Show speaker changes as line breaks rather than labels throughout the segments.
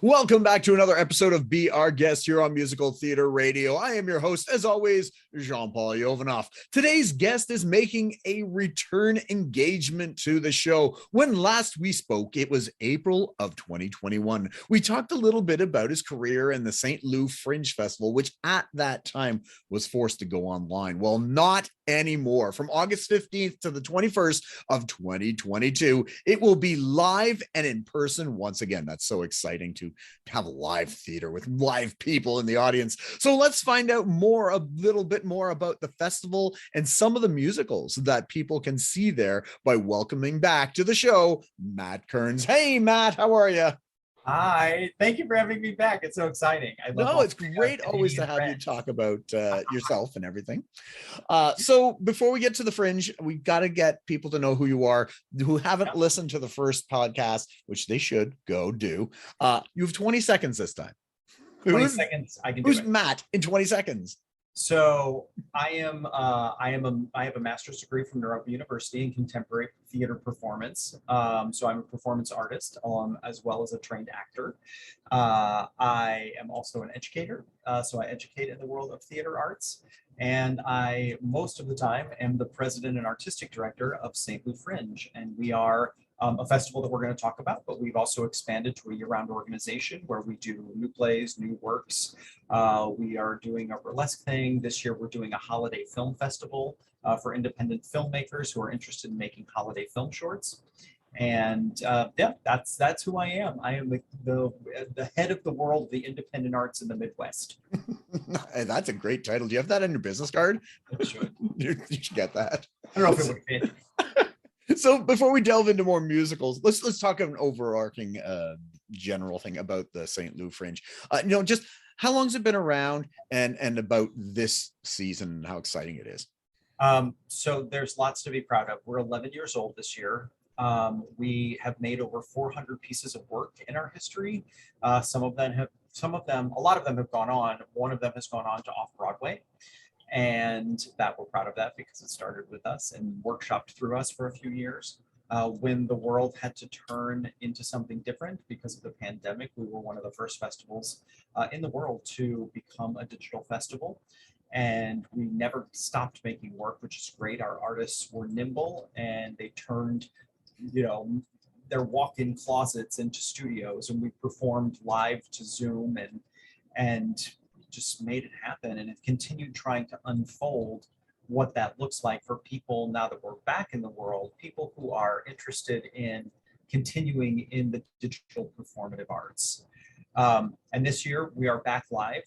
Welcome back to another episode of Be Our Guest here on Musical Theater Radio. I am your host, as always, Jean-Paul Jovanoff. Today's guest is making a return engagement to the show. When last we spoke, it was April of 2021. We talked a little bit about his career in the St. Louis Fringe Festival, which at that time was forced to go online. Well, not anymore. From August 15th to the 21st of 2022, it will be live and in person once again. That's so exciting to have live theater with live people in the audience. So let's find out a little bit more about the festival and some of the musicals that people can see there by welcoming back to the show, Matt Kerns. Hey, Matt, how are you?
Hi, thank you for having me back. It's so exciting.
It's great always to have you talk about yourself and everything. So before we get to the Fringe, we got to get people to know who you are, who haven't listened to the first podcast, which they should go do. You have 20 seconds this time.
20 seconds, I can do
Who's
it.
Matt in 20 seconds?
So I have a master's degree from Neuropa University in contemporary theater performance. So I'm a performance artist, as well as a trained actor. I am also an educator. So I educate in the world of theater arts. And I, most of the time, am the president and artistic director of St. Louis Fringe. And we are a festival that we're going to talk about, but we've also expanded to a year-round organization where we do new plays, new works. We are doing a burlesque thing. This year, we're doing a holiday film festival for independent filmmakers who are interested in making holiday film shorts. And yeah, that's who I am. I am the head of the world of the independent arts in the Midwest.
That's a great title. Do you have that on your business card?
It should.
You should get that.
I don't know if it would fit.
So before we delve into more musicals, let's talk an overarching general thing about the St. Louis Fringe. Just how long has it been around, and about this season and how exciting it is.
So there's lots to be proud of. We're 11 years old this year. We have made over 400 pieces of work in our history. A lot of them have gone on. One of them has gone on to off-Broadway. And that we're proud of that because it started with us and workshopped through us for a few years. When the world had to turn into something different because of the pandemic, we were one of the first festivals in the world to become a digital festival. And we never stopped making work, which is great. Our artists were nimble and they turned, their walk-in closets into studios, and we performed live to Zoom and just made it happen. And it continued trying to unfold what that looks like for people now that we're back in the world, people who are interested in continuing in the digital performative arts. And this year we are back live.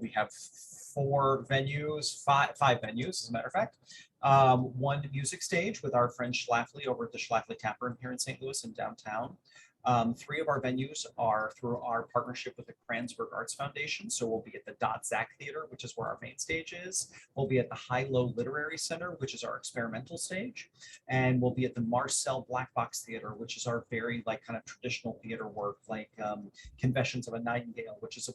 We have five venues, as a matter of fact. One music stage with our friend Schlafly over at the Schlafly Tap Room here in St. Louis and downtown. 3 of our venues are through our partnership with the Kerns Arts Foundation. So we'll be at the Dot Zach Theater, which is where our main stage is. We'll be at the High Low Literary Center, which is our experimental stage. And we'll be at the Marcel Black Box Theater, which is our very kind of traditional theater work, like Confessions of a Nightingale, which is a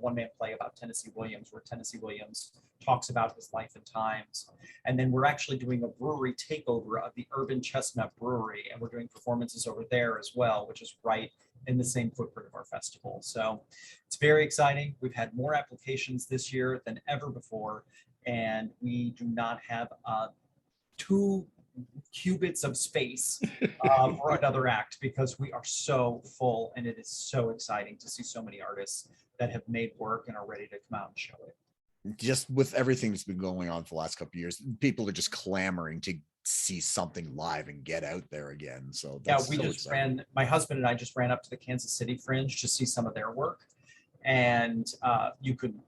one-man play about Tennessee Williams, where Tennessee Williams talks about his life and times. And then we're actually doing a brewery takeover of the Urban Chestnut Brewery, and we're doing performances over there as well, which is right in the same footprint of our festival. So it's very exciting. We've had more applications this year than ever before, and we do not have 2 cubits of space for another act because we are so full, and it is so exciting to see so many artists that have made work and are ready to come out and show it.
Just with everything that's been going on for the last couple of years, people are just clamoring to see something live and get out there again. So that's
my husband and I just ran up to the Kansas City Fringe to see some of their work, and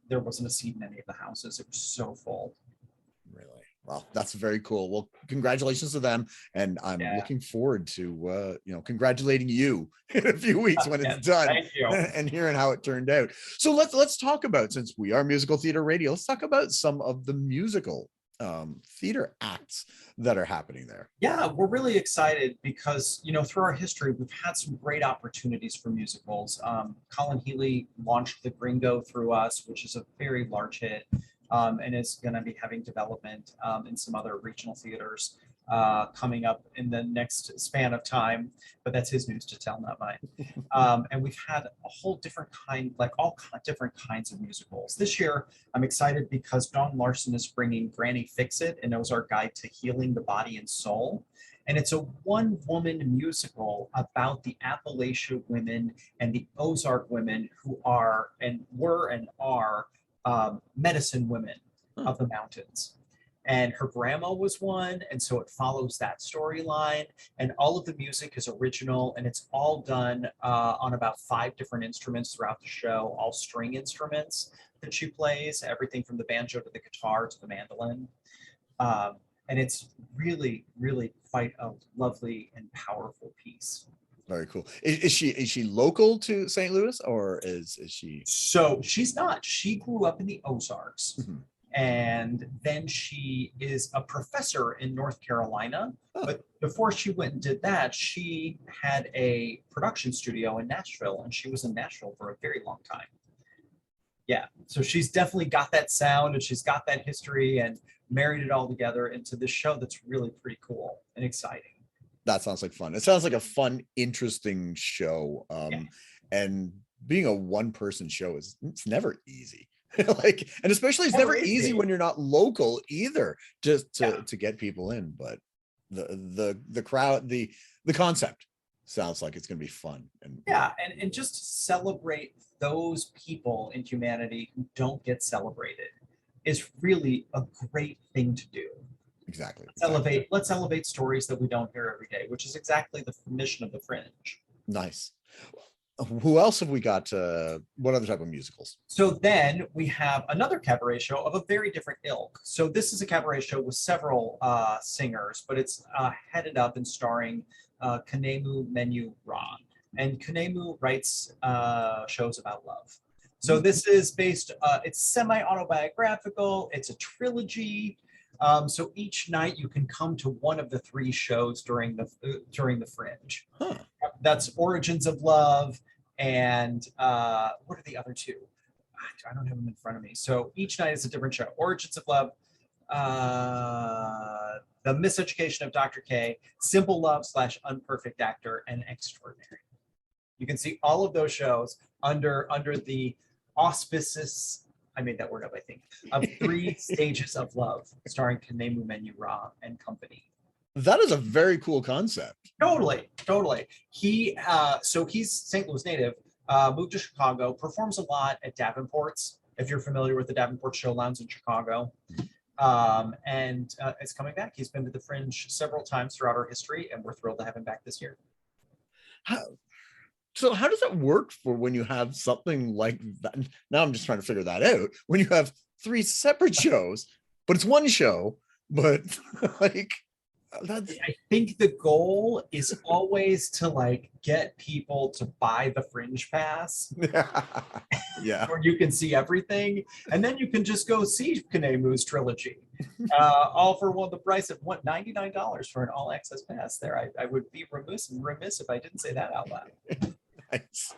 there wasn't a seat in any of the houses. It was so full.
Really? Well, that's very cool. Well, congratulations to them, and I'm looking forward to congratulating you in a few weeks when it's done.
Thank you.
And hearing how it turned out. So let's talk about, since we are Musical Theater Radio, let's talk about some of the musical theater acts that are happening there.
Yeah, we're really excited because, through our history, we've had some great opportunities for musicals. Colin Healy launched The Gringo through us, which is a very large hit, and is going to be having development in some other regional theaters. coming up in the next span of time, but that's his news to tell, not mine. And we've had a whole different kind, like different kinds of musicals. This year, I'm excited because Dawn Larson is bringing Granny Fix-It, an Ozark Guide to Healing the Body and Soul. And it's a one-woman musical about the Appalachia women and the Ozark women who are and were and are medicine women of the mountains. And her grandma was one, and so it follows that storyline. And all of the music is original, and it's all done on about 5 different instruments throughout the show, all string instruments that she plays, everything from the banjo to the guitar to the mandolin. And it's really, really quite a lovely and powerful piece.
Very cool. Is she local to St. Louis, or is she?
So she's not. She grew up in the Ozarks. Mm-hmm. And then she is a professor in North Carolina. Oh. But before she went and did that, she had a production studio in Nashville, and she was in Nashville for a very long time. Yeah, so she's definitely got that sound, and she's got that history, and married it all together into this show that's really pretty cool and exciting.
That sounds like fun. It sounds like a fun, interesting show. And being a one-person show it's never easy. Like, and especially it's never easy when you're not local either, just to get people in. But the crowd, the concept sounds like it's going to be fun.
And just celebrate those people in humanity who don't get celebrated is really a great thing to do.
Exactly.
Let's elevate stories that we don't hear every day, which is exactly the mission of the Fringe.
Nice. Who else have we got? What other type of musicals?
So then we have another cabaret show of a very different ilk. So this is a cabaret show with several singers, but it's headed up and starring Kanemu Menu Ra. And Kanemu writes shows about love. So this is based, it's semi-autobiographical, it's a trilogy. So each night you can come to one of the 3 shows during the Fringe. Huh. That's Origins of Love, and what are the other 2? I don't have them in front of me. So each night is a different show. Origins of Love, The Miseducation of Dr. K, Simple Love / Unperfect Actor, and Extraordinary. You can see all of those shows under the auspices, I made that word up, I think, of 3 Stages of Love, starring Kanemu Menu Ra and company.
That is a very cool concept.
Totally. So he's St. Louis native, moved to Chicago, performs a lot at Davenport's, if you're familiar with the Davenport Showlands in Chicago. And it's coming back. He's been to the Fringe several times throughout our history, and we're thrilled to have him back this year.
So how does that work for when you have something like that? Now I'm just trying to figure that out. When you have 3 separate shows, but it's one show, but like
I think the goal is always to like get people to buy the Fringe pass.
Yeah.
Where you can see everything, and then you can just go see Kanemu's trilogy, all for the price of $99 for an all-access pass. There, I would be remiss if I didn't say that out loud.
Nice.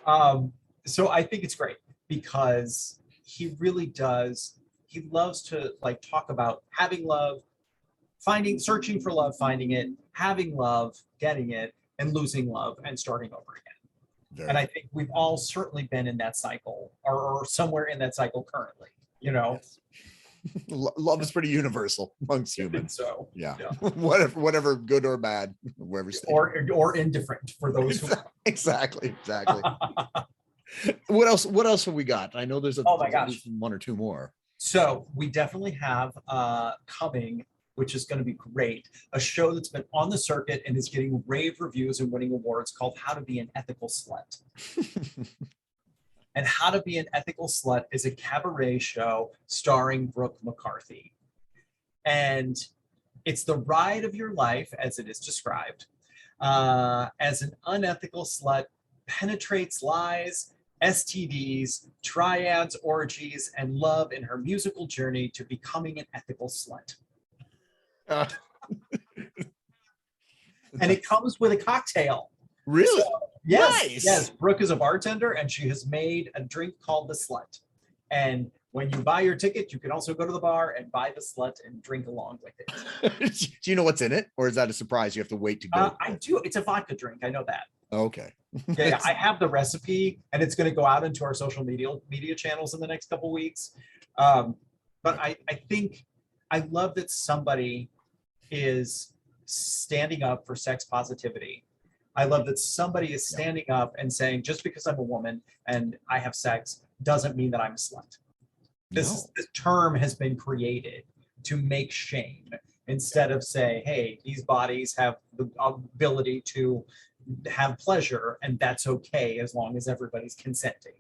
So I think it's great because he really does. He loves to like talk about having love, searching for love, finding it, having love, getting it, and losing love and starting over again. And I think we've all certainly been in that cycle or somewhere in that cycle currently, you know.
Yes. Love is pretty universal amongst humans.
So
yeah. whatever good or bad, wherever
or indifferent for those who
exactly. What else have we got? I know there's there's 1 or 2 more.
So we definitely have coming, which is going to be great, a show that's been on the circuit and is getting rave reviews and winning awards called How to Be an Ethical Slut. And How to Be an Ethical Slut is a cabaret show starring Brooke McCarthy. And it's the ride of your life, as it is described, as an unethical slut penetrates lies, STDs, triads, orgies, and love in her musical journey to becoming an ethical slut. And it comes with a cocktail.
Really?
So, yes,
nice.
Yes. Brooke is a bartender, and she has made a drink called the Slut. And when you buy your ticket, you can also go to the bar and buy the slut and drink along with it.
Do you know what's in it, or is that a surprise? You have to wait to go.
I do. It's a vodka drink. I know that.
Okay.
Yeah, I have the recipe, and it's going to go out into our social media channels in the next couple weeks. But I think I love that somebody is standing up for sex positivity. I love that somebody is standing up and saying, just because I'm a woman and I have sex doesn't mean that I'm a slut. This term has been created to make shame instead of say, hey, these bodies have the ability to have pleasure, and that's okay as long as everybody's consenting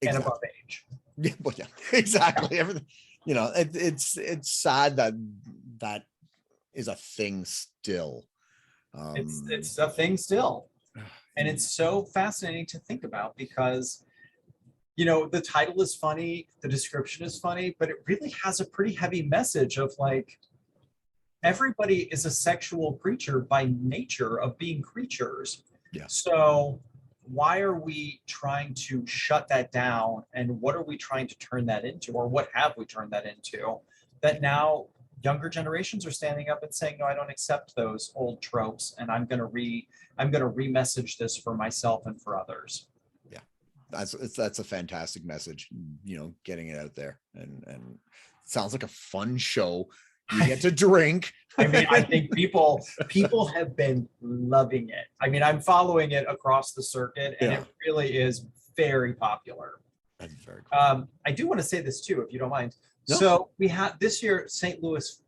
and above age.
Yeah, well, yeah, exactly. Everything, it's sad that that is a thing still.
It's a thing still, and it's so fascinating to think about because the title is funny, the description is funny, but it really has a pretty heavy message of like, everybody is a sexual creature by nature of being creatures.
Yeah.
So why are we trying to shut that down? And what are we trying to turn that into? Or what have we turned that into? That now younger generations are standing up and saying, no, I don't accept those old tropes. And I'm going to re-message this for myself and for others.
That's a fantastic message, getting it out there, and it sounds like a fun show. You get to drink.
I mean, I think people have been loving it. I mean, I'm following it across the circuit, and it really is very popular.
That's very cool.
I do want to say this too, if you don't mind.
No.
So we have this year, St. Louis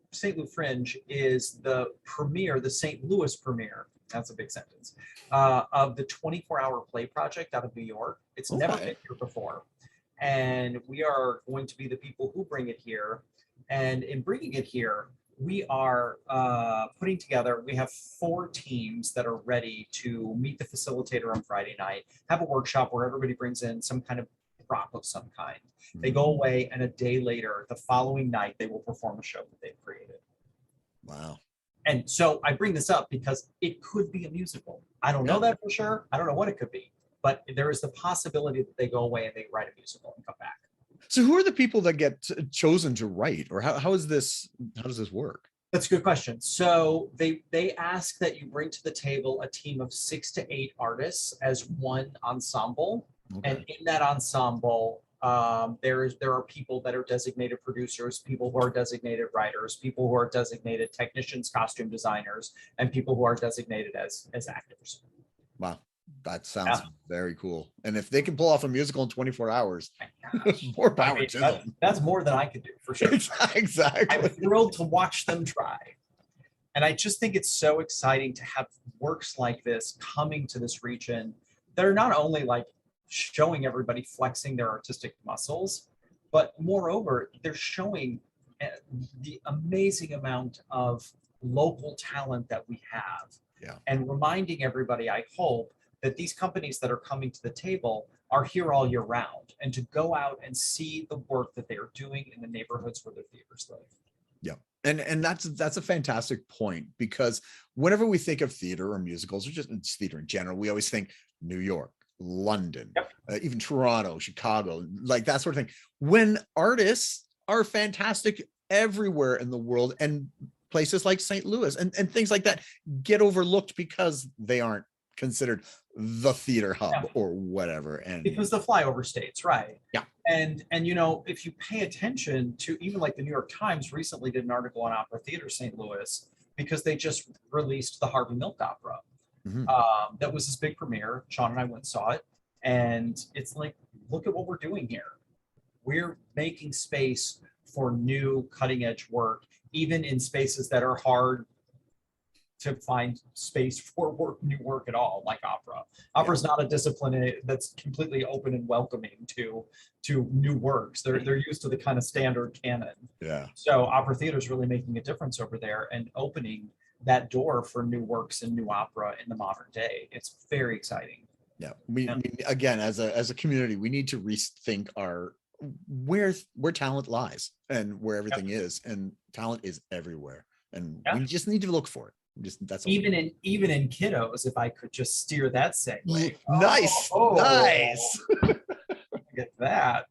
Fringe is the St. Louis premiere. That's a big sentence. Of the 24-hour play project out of New York. It's never been here before. And we are going to be the people who bring it here. And in bringing it here, we are putting together, we have 4 teams that are ready to meet the facilitator on Friday night, have a workshop where everybody brings in some kind of prop of some kind. They go away, and a day later, the following night, they will perform a show that they've created.
Wow.
And so I bring this up because it could be a musical. I don't know that for sure. I don't know what it could be, but there is the possibility that they go away and they write a musical and come back.
So who are the people that get chosen to write, or how does this work?
That's a good question. So they ask that you bring to the table a team of 6 to 8 artists as one ensemble. Okay. And in that ensemble, there are people that are designated producers, people who are designated writers, people who are designated technicians, costume designers, and people who are designated as actors. Wow.
That sounds very cool. And if they can pull off a musical in 24 hours, more power to them.
That's more than I could do, for sure.
Exactly.
I'm thrilled to watch them try. And I just think it's so exciting to have works like this coming to this region that are not only like showing everybody flexing their artistic muscles, but moreover, they're showing the amazing amount of local talent that we have.
Yeah.
And reminding everybody, I hope, that these companies that are coming to the table are here all year round, and to go out and see the work that they are doing in the neighborhoods where their theaters live.
Yeah. And that's a fantastic point, because whenever we think of theater or musicals, or just theater in general, we always think New York, London, even Toronto, Chicago, like that sort of thing. When artists are fantastic everywhere in the world, and places like St. Louis and things like that get overlooked because they aren't considered the theater hub or whatever. And
because the flyover states, right?
Yeah.
And if you pay attention to, even like the New York Times recently did an article on Opera Theater St. Louis, because they just released the Harvey Milk Opera. That was his big premiere. Sean and I went and saw it, and it's like, look at what we're doing here. We're making space for new cutting edge work, even in spaces that are hard to find space for new work at all, like opera. Opera is not a discipline that's completely open and welcoming to new works. They're used to the kind of standard canon.
Yeah.
So opera theater is really making a difference over there and opening that door for new works and new opera in the modern day. It's very exciting.
Yeah. We again, as a community, we need to rethink where talent lies and where everything is, and talent is everywhere, and we just need to look for it. That's
even in kiddos, if I could just steer that segue.
Nice.
Get that.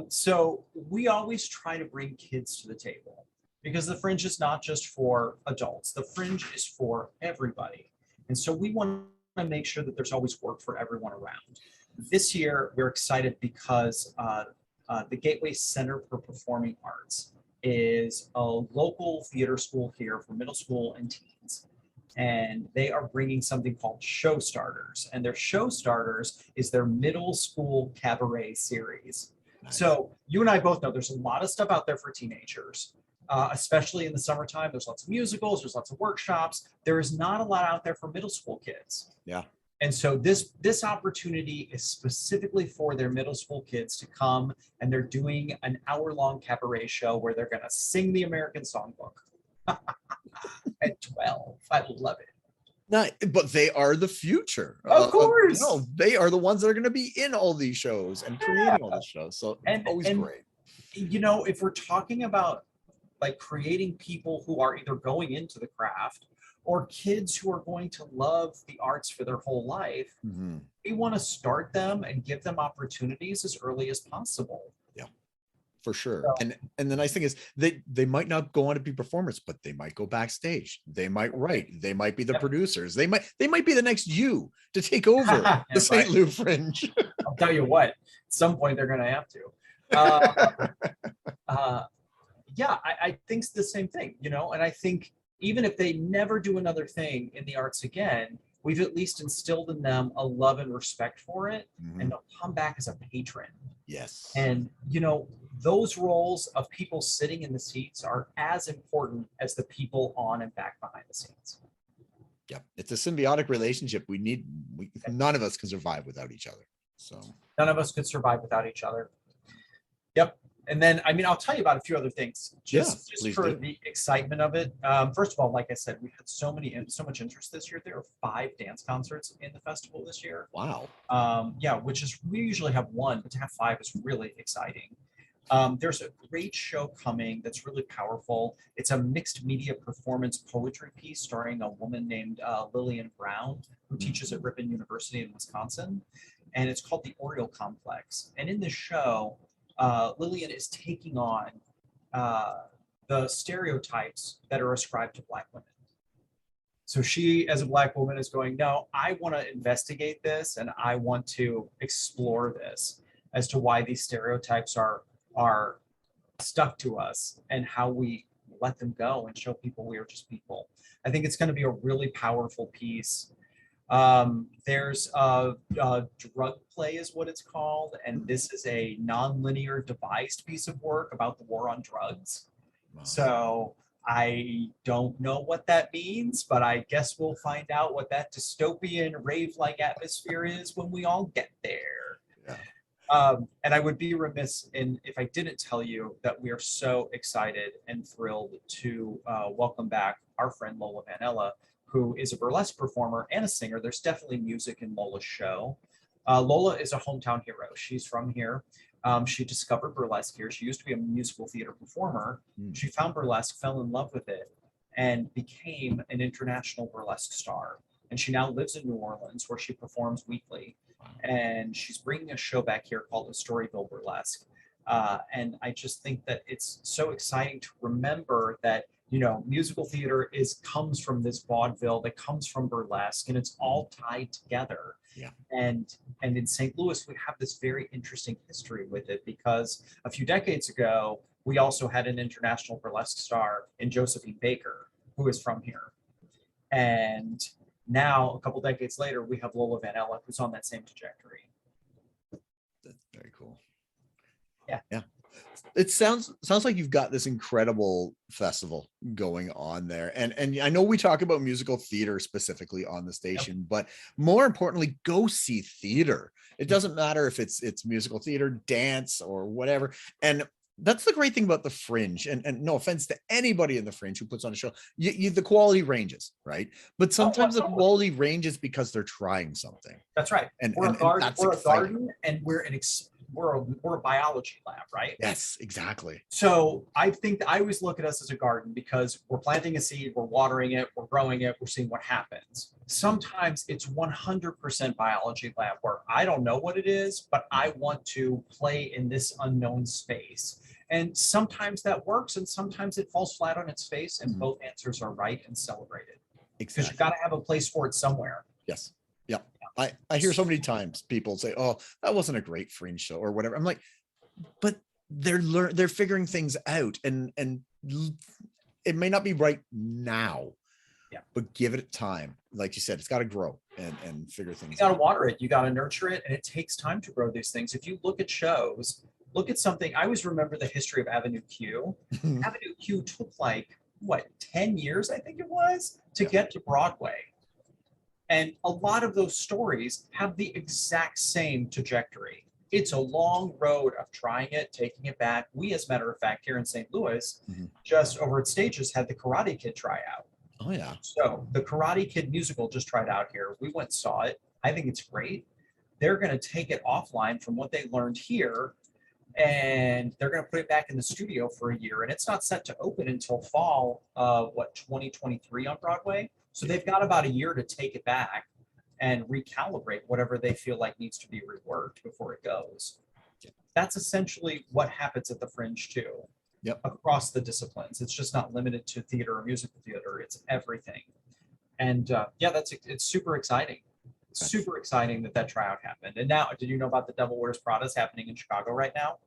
So we always try to bring kids to the table because the Fringe is not just for adults. The Fringe is for everybody. And so we want to make sure that there's always work for everyone around. This year, we're excited because the Gateway Center for Performing Arts is a local theater school here for middle school and teens. And they are bringing something called Show Starters. And their Show Starters is their middle school cabaret series. Nice. So you and I both know there's a lot of stuff out there for teenagers, especially in the summertime. There's lots of musicals, there's lots of workshops. There is not a lot out there for middle school kids.
Yeah.
And so this opportunity is specifically for their middle school kids to come, and they're doing an hour-long cabaret show where they're going to sing the American Songbook at 12. I love it.
Not, but they are the future.
Of course.
They are the ones that are going to be in all these shows and creating all these shows. So it's always great.
If we're talking about like creating people who are either going into the craft or kids who are going to love the arts for their whole life, we want to start them and give them opportunities as early as possible.
Yeah, for sure. So, and the nice thing is they might not go on to be performers, but they might go backstage. They might write. They might be the producers. They might be the next you to take over the St. Louis Fringe.
I'll tell you what, at some point they're going to have to. Yeah, I think it's the same thing, and I think even if they never do another thing in the arts again, we've at least instilled in them a love and respect for it, and they'll come back as a patron.
Yes.
And, those roles of people sitting in the seats are as important as the people on and back behind the scenes.
Yeah, it's a symbiotic relationship. None of us can survive without each other. So
none of us could survive without each other. Yep. And then, I'll tell you about a few other things just for the excitement of it. First of all, like I said, we had so much interest this year. There are 5 dance concerts in the festival this year.
Wow.
Yeah, we usually have 1, but to have 5 is really exciting. There's a great show coming that's really powerful. It's a mixed media performance poetry piece starring a woman named Lillian Brown, who teaches at Ripon University in Wisconsin. And it's called the Oriole Complex. And in this show, Lillian is taking on the stereotypes that are ascribed to Black women. So she, as a Black woman, is going, no, I want to investigate this and I want to explore this as to why these stereotypes are stuck to us and how we let them go and show people we are just people. I think it's going to be a really powerful piece. There's a drug play is what it's called, and this is a non-linear devised piece of work about the war on drugs. Wow. So I don't know what that means, but I guess we'll find out what that dystopian rave-like atmosphere is when we all get there. Yeah. And I would be remiss if I didn't tell you that we are so excited and thrilled to welcome back our friend Lola Vanella, who is a burlesque performer and a singer. There's definitely music in Lola's show. Lola is a hometown hero. She's from here. She discovered burlesque here. She used to be a musical theater performer. She found burlesque, fell in love with it, and became an international burlesque star. And she now lives in New Orleans, where she performs weekly. And she's bringing a show back here called the Storyville Burlesque. And I just think that it's so exciting to remember that musical theater comes from this vaudeville, that comes from burlesque, and it's all tied together. Yeah. And in St. Louis, we have this very interesting history with it, because a few decades ago, we also had an international burlesque star in Josephine Baker, who is from here. And now, a couple decades later, we have Lola Vanella, who's on that same trajectory.
That's very cool.
Yeah.
Yeah. It sounds like you've got this incredible festival going on there. And I know we talk about musical theater specifically on the station, but more importantly, go see theater. It doesn't matter if it's musical theater, dance, or whatever. And that's the great thing about the Fringe, and no offense to anybody in the Fringe who puts on a show, the quality ranges, right? But sometimes the quality ranges because they're trying something.
That's right. And we're a garden, and we're we're a biology lab, right?
Yes, exactly.
So I think I always look at us as a garden because we're planting a seed, we're watering it, we're growing it, we're seeing what happens. Sometimes it's 100% biology lab where I don't know what it is, but I want to play in this unknown space. And sometimes that works, and sometimes it falls flat on its face, and both answers are right and celebrated. Because
Exactly.
you've got to have a place for it somewhere.
Yes. Yeah. I hear so many times people say, "Oh, that wasn't a great Fringe show," or whatever. I'm like, but they're figuring things out, and it may not be right now, but give it time. Like you said, it's got to grow and figure things
You got to
out.
water it, you got to nurture it, and it takes time to grow these things. If you look at shows, look at something. I always remember the history of Avenue Q. Avenue Q took like what 10 years, I think it was, to get to Broadway. And a lot of those stories have the exact same trajectory. It's a long road of trying it, taking it back. We, as a matter of fact, here in St. Louis, just over at Stages, had the Karate Kid tryout.
Oh yeah.
So the Karate Kid musical just tried out here. We went and saw it. I think it's great. They're going to take it offline from what they learned here, and they're going to put it back in the studio for a year. And it's not set to open until fall of 2023 on Broadway. So they've got about a year to take it back and recalibrate whatever they feel like needs to be reworked before it goes. That's essentially what happens at the Fringe too.
Yep.
Across the disciplines. It's just not limited to theater or musical theater. It's everything. And it's super exciting. Super exciting that tryout happened. And now, did you know about the Devil Wears Prada is happening in Chicago right now?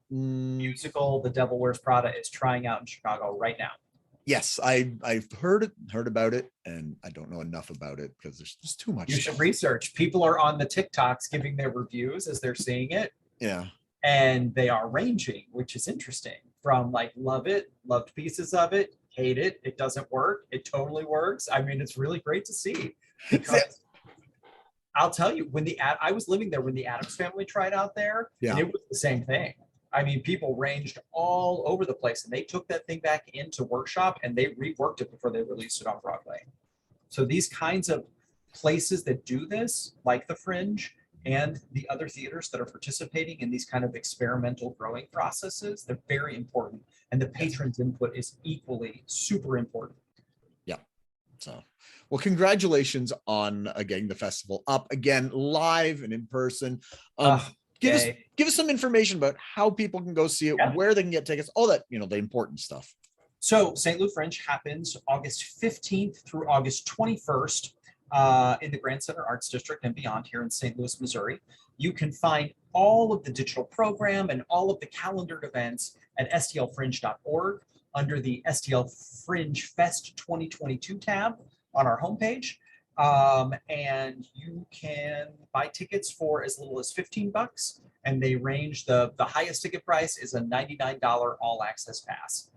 Musical The Devil Wears Prada is trying out in Chicago right now.
Yes, I've heard about it, and I don't know enough about it because there's just too much.
You should research. People are on the TikToks giving their reviews as they're seeing it.
Yeah.
And they are ranging, which is interesting. From like love it, loved pieces of it, hate it, it doesn't work, it totally works. I mean, it's really great to see, because I'll tell you, I was living there when the Addams Family tried out there, and it was the same thing. I mean, people ranged all over the place, and they took that thing back into workshop and they reworked it before they released it on Broadway. So these kinds of places that do this, like the Fringe and the other theaters that are participating in these kind of experimental growing processes, they're very important. And the patrons' input is equally super important.
Yeah. So, well, congratulations on getting the festival up again, live and in person. Give us some information about how people can go see it, where they can get tickets, all that, the important stuff.
So St. Louis Fringe happens August 15th through August 21st in the Grand Center Arts District and beyond here in St. Louis, Missouri. You can find all of the digital program and all of the calendared events at stlfringe.org under the STL Fringe Fest 2022 tab on our homepage. And you can buy tickets for as little as $15, and they range, the highest ticket price is a $99 all access pass,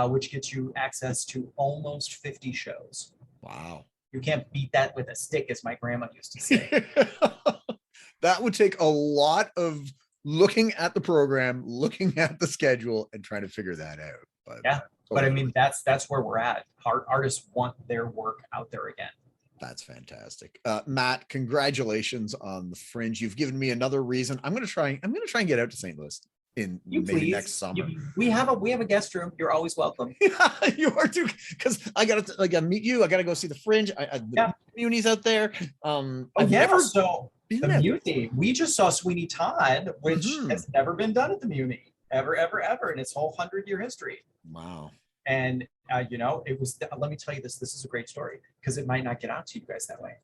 which gets you access to almost 50 shows.
Wow.
You can't beat that with a stick, as my grandma used to say.
That would take a lot of looking at the program, looking at the schedule, and trying to figure that out. But
but I mean, that's where we're at. Artists want their work out there again.
That's fantastic. Matt, congratulations on the Fringe. You've given me another reason. I'm gonna try and get out to St. Louis in maybe next summer.
We have a guest room. You're always welcome.
You are too, because I gotta meet you. I gotta go see the Fringe. The Muni's out there.
So the Muni, we just saw Sweeney Todd, which has never been done at the Muni ever in its whole 100-year history.
Wow.
And it was, let me tell you this is a great story, because it might not get out to you guys that way.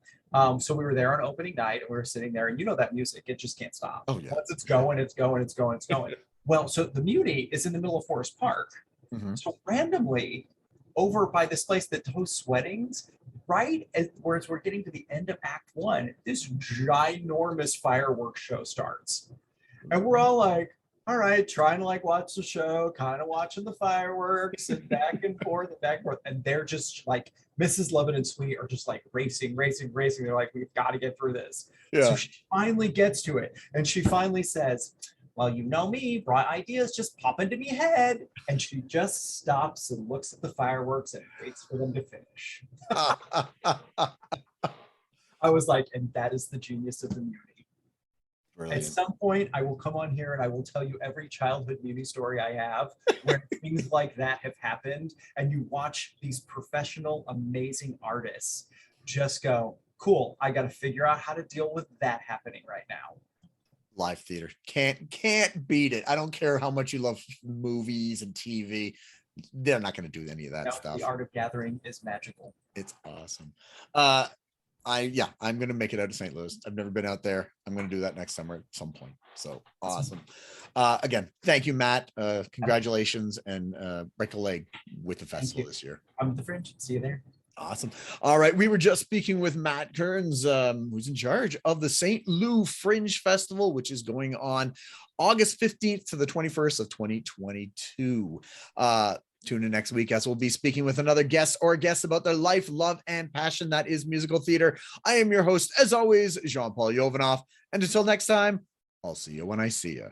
So we were there on opening night, and we were sitting there, and that music, it just can't stop.
Oh yeah.
Once it's going, it's going, it's going, it's going. Well, so the Muni is in the middle of Forest Park. So randomly, over by this place that hosts weddings, right as we're getting to the end of Act 1, this ginormous fireworks show starts. And we're all like, all right, trying to watch the show, kind of watching the fireworks and back and forth and back and forth. And they're just like, Mrs. Lovett and Sweetie are just like racing. They're like, we've got to get through this. Yeah. So she finally gets to it. And she finally says, well, you know me, bright ideas just pop into me head. And she just stops and looks at the fireworks and waits for them to finish. I was like, and that is the genius of the Muni. At some point, I will come on here and I will tell you every childhood muni story I have where things like that have happened. And you watch these professional, amazing artists just go, cool, I got to figure out how to deal with that happening right now.
Live theater can't beat it. I don't care how much you love movies and TV. They're not going to do any of that stuff.
The art of gathering is magical.
It's awesome. I'm gonna make it out of St. Louis. I've never been out there. I'm gonna do that next summer at some point. So awesome. Again, thank you, Matt. Congratulations, and break a leg with the festival this year.
I'm at the Fringe. See you there.
Awesome. All right. We were just speaking with Matt Kerns, who's in charge of the St. Louis Fringe Festival, which is going on August 15th to the 21st of 2022. Tune in next week as we'll be speaking with another guest or guest about their life, love, and passion that is musical theater. I am your host, as always, Jean-Paul Jovanov. And until next time, I'll see you when I see you.